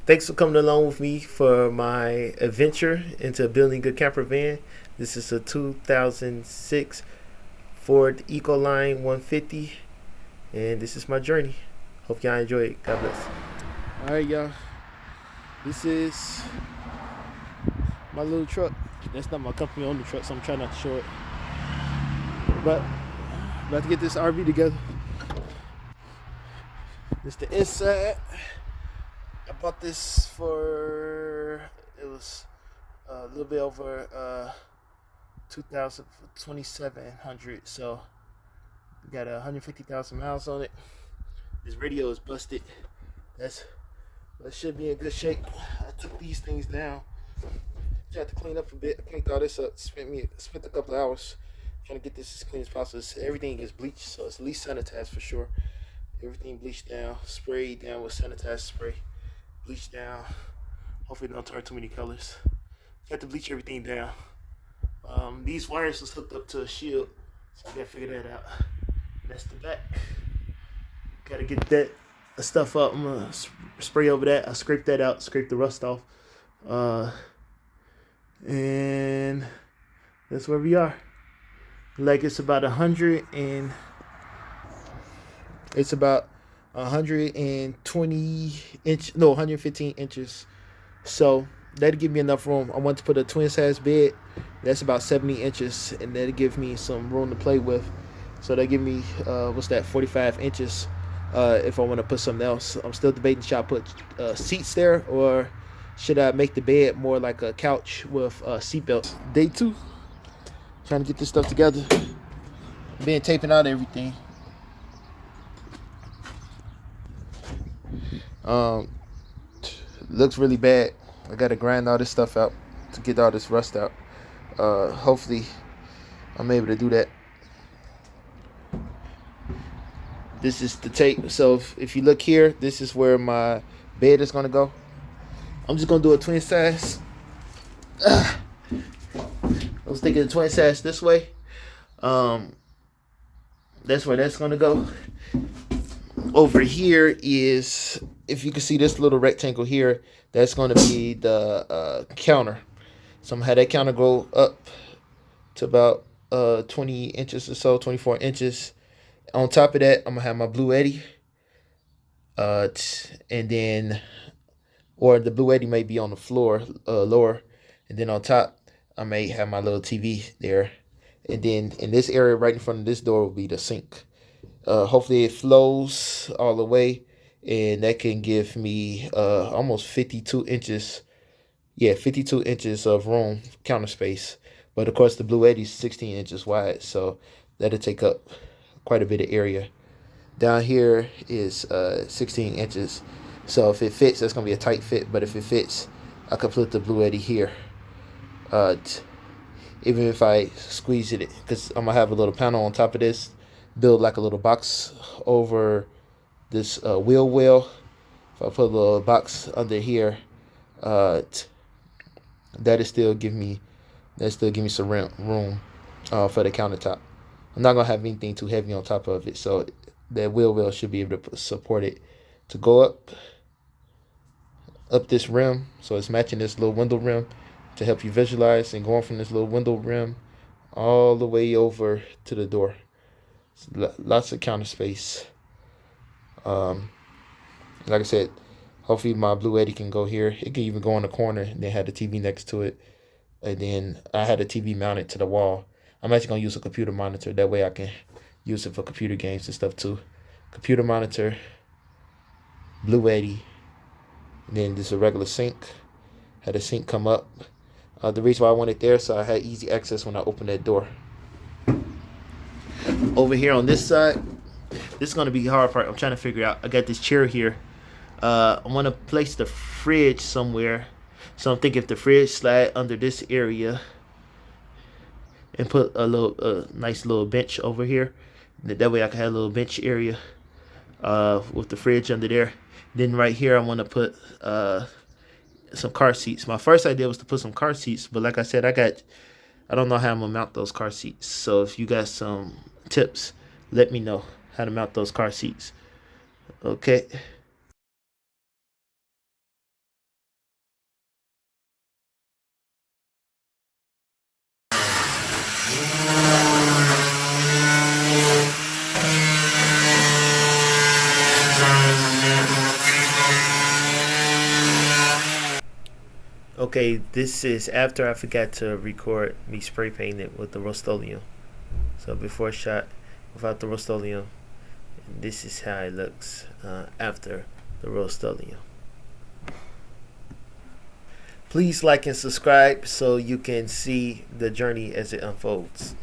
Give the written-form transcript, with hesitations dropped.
Thanks for coming along with me for my adventure into building a good camper van. This is a 2006 Ford Ecoline 150, and this is my journey. Hope y'all enjoy it. God bless. All right, y'all. This is my little truck. That's not my company on the truck, so I'm trying not to show it. But about to get this RV together. This is the inside. I bought this for, it was a little bit over 2,700. So got 150,000 miles on it. This radio is busted. That should be in good shape. I took these things down. Tried to clean up a bit. I cleaned all this up. Spent a couple of hours trying to get this as clean as possible. Everything is bleached, so it's at least sanitized for sure. Everything bleached down, sprayed down with sanitized spray. Bleached down. Hopefully it don't turn too many colors. Got to bleach everything down. These wires was hooked up to a shield, so I gotta figure that out. That's the back. Gotta get that stuff up. I'm gonna spray over that. I scrape that out, scrape the rust off, and that's where we are. Like it's about 115 inches. So that'll give me enough room. I want to put a twin size bed. That's about 70 inches, and that'll give me some room to play with. So that'll give me 45 inches. If I want to put something else, I'm still debating, should I put seats there, or should I make the bed more like a couch with a seatbelt? Day 2, trying to get this stuff together. Been taping out everything. Looks really bad. I gotta grind all this stuff out to get all this rust out. Hopefully I'm able to do that. This is the tape. So if you look here, this is where my bed is gonna go. I'm just gonna do a twin size. I was thinking the twin size this way. That's where that's gonna go. Over here is, if you can see this little rectangle here, that's going to be the counter. So I'm going to have that counter go up to about 20 inches or so, 24 inches. On top of that, I'm going to have my Blue Eddy. And then, or the Blue Eddy may be on the floor, lower. And then on top, I may have my little TV there. And then in this area right in front of this door will be the sink. Hopefully it flows all the way, and that can give me almost 52 inches. Yeah, 52 inches of room, counter space. But of course the Blue Eddy is 16 inches wide, so that'll take up quite a bit of area. Down here is 16 inches. So if it fits, that's gonna be a tight fit. But if it fits, I could put the Blue Eddy here. Even if I squeeze it, because I'm gonna have a little panel on top of this. Build like a little box over this wheel well. If I put a little box under here, that'll still give me some room for the countertop. I'm not gonna have anything too heavy on top of it, so that wheel well should be able to support it to go up this rim. So it's matching this little window rim to help you visualize, and going from this little window rim all the way over to the door. Lots of counter space. Like I said, hopefully my Blue Eddy can go here. It can even go in the corner and then have the TV next to it. And then I had the TV mounted to the wall. I'm actually going to use a computer monitor. That way I can use it for computer games and stuff too. Computer monitor, Blue Eddy, and then there's a regular sink. Had the sink come up. The reason why I want it there, so I had easy access when I opened that door. Over here on this side, this is going to be the hard part. I'm trying to figure out. I got this chair here. I want to place the fridge somewhere. So I'm thinking if the fridge slide under this area and put a nice little bench over here. That way I can have a little bench area with the fridge under there. Then right here I want to put some car seats. My first idea was to put some car seats, but like I said, I don't know how I'm gonna mount those car seats. So if you got some tips, let me know how to mount those car seats. Okay. Okay, this is after I forgot to record me spray painting it with the Rust-Oleum. So before shot without the Rust-Oleum, and this is how it looks after the Rust-Oleum. Please like and subscribe so you can see the journey as it unfolds.